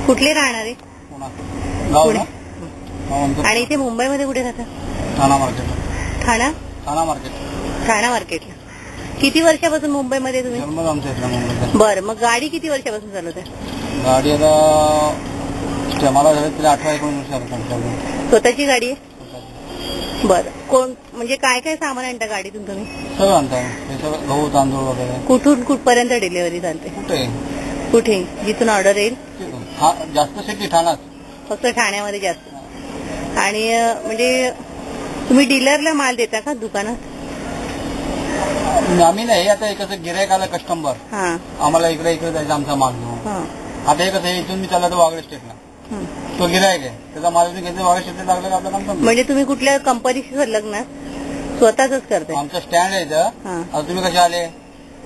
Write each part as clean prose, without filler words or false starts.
कुठले राहणारे? पुणा गाव पुणे. ना. आणि इथे मुंबईमध्ये कुठे राहता? ठाणा मार्केट. ठाणा ठाणा मार्केट. ठाणा मार्केटला. किती वर्षापासून मुंबईमध्ये तुम्ही? जन्म आमच्या इथला मुंबईचा. बरं, मग गाडी किती वर्षापासून चालवते? गाडी आता मला झालं तिला 18-19 वर्ष. स्वतःची गाडी आहे? बरं, कोण म्हणजे काय काय सामान आणता गाडीतून तुम्ही? सगळं आणता. हे सगळं गहू तांदूळ वगैरे. कुठून कुठपर्यंत डिलिव्हरी चालते? कुठे कुठे जिथून ऑर्डर येईल? जास्त सिटी ठाणाच. फक्त ठाण्यामध्ये जास्त. आणि म्हणजे तुम्ही डीलरला माल देता का दुकानात? आम्ही नाही. आता एक कसं गिरायक आलं कस्टमर, आम्हाला इकडे इकडे जायचं आमचा माल घेऊन. आता हे कसं इथून मी चालला तर वागळे स्टेटला, तो गिरायक आहे, त्याचा माल घ्यायचं वागळे स्टेटला लागलं का आपलं काम. म्हणजे तुम्ही कुठल्या कंपनीशी संलग्न स्वतःच करताय? आमचं स्टँड आहे इथं. आता तुम्ही कसे आले?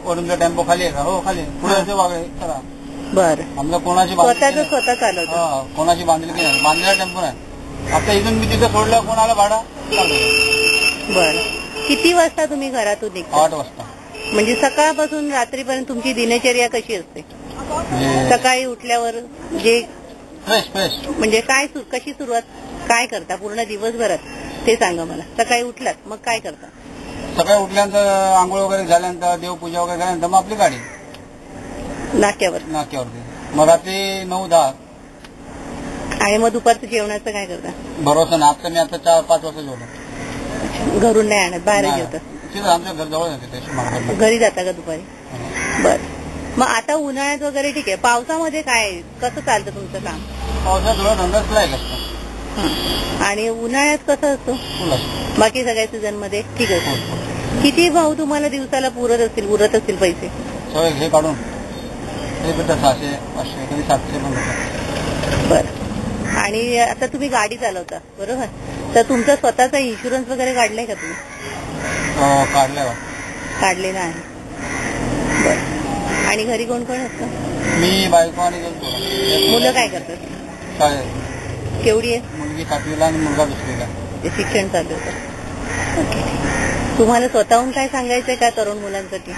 तुमचा टेम्पो खाली आहे का? हो खाली. पुढे वागळे करा. बरं, आमचं कोणाची स्वतः चालवतो? कोणाची बांधली नाही, बांधलेला टेम्पो नाही. आता इथून मी तिथं सोडलं, कोणाला भाडा. बरं, किती वाजता तुम्ही घरातून निघता? 8 वाजता. म्हणजे सकाळपासून रात्रीपर्यंत तुमची दिनचर्या कशी असते? सकाळी उठल्यावर जे फ्रेश म्हणजे काय कशी सुरुवात काय करता पूर्ण दिवसभरात ते सांगा मला. सकाळी उठलात मग काय करता? सकाळी उठल्यानंतर आंघोळ वगैरे झाल्यानंतर देवपूजा वगैरे झाल्यानंतर मग आपली गाडी नाक्यावरती. मग रात्री 9-10. आणि मग दुपारचं जेवणाचं काय करता? भरोसा ना. आता मी आता 4-5 वाजता जेवलो. घरून नाही आणत, बाहेर जेवता? तिथं आमच्या घर जवळ. घरी जाता का दुपारी? बरं, मग आता उन्हाळ्यात वगैरे ठीक आहे. पावसामध्ये काय कसं चालतं तुमचं काम? पावसात थोडा धंदाच लायक असतो. आणि उन्हाळ्यात कसं असतो? बाकी सगळ्या सीझन मध्ये ठीक आहे. किती भाऊ तुम्हाला दिवसाला उरत असतील पैसे? सगळे हे काढून 600-500 कधी 700 पण होतं. बरं, आणि आता तुम्ही गाडी चालवता बरोबर, तर तुमचा स्वतःचा इन्शुरन्स वगैरे काढलाय का तुम्ही? काढलेला आहे. बरं, आणि घरी कोण कोण असतं? मी, बायको आणि मुलं काय करतात? शाळेत. केवढी आहे? मुलगी 7वीला आणि मुलगा 2रीला. ते शिक्षण चालू होतं. ओके, तुम्हाला स्वतःहून काय सांगायचंय का तरुण मुलांसाठी?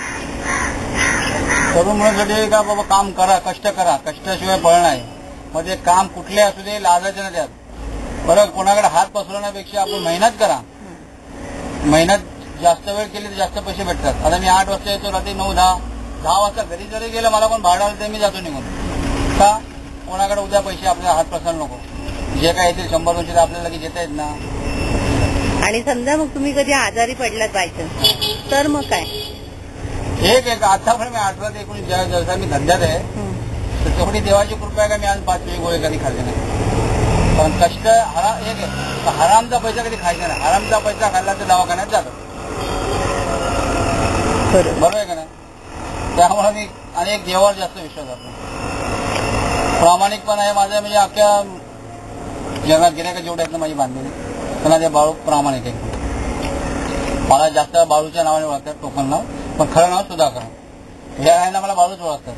तरुण मुलांसाठी का बाबा काम करा, कष्ट करा, कष्टाशिवाय फळ नाही. मग ते काम कुठले असू दे, लाजायचे नाही त्यात. बरं, कोणाकडे हात पसरवण्यापेक्षा आपण मेहनत करा. मेहनत जास्त वेळ केली तर जास्त पैसे भेटतात. आता मी 8 वाजता येतो, रात्री 9-10 वाजता घरी जरी गेलं, मला कोण भाडं आलं तर मी जातो निघून. का? कोणाकडे उद्या पैसे आपल्याला हात पसरवू नको. जे काय येतील 100-200 आपल्याला लगेच येता येत ना. आणि समजा मग तुम्ही कधी आजारी पडलात बायचान्स, तर मग काय? एक आतापर्यंत मी 18 ते 19 जसा मी धंद्यात आहे, तर तेवढी देवाची कृपा आहे का मी आज 5 गोळे कधी खाल्ले नाही. पण कष्ट एक आहे, हरामचा पैसा कधी खायचा नाही. हरामचा पैसा खाल्ला तर दवाखान्यात जातो. बरोबर आहे का नाही? त्यामुळे मी अनेक देवावर जास्त विश्वास करतो. प्रामाणिकपणा आहे माझा. म्हणजे अख्ख्या जगात गिऱ्हाईक जेवढे आहेत ना माझी बांधलेली, त्यांना ते बाळू प्रामाणिक आहे. मला जास्त बाळूच्या नावाने ओळखतात, टोकन नाव, पण खरं नाव सुधाकर. या आहे ना मला बाळूच ओळखतात.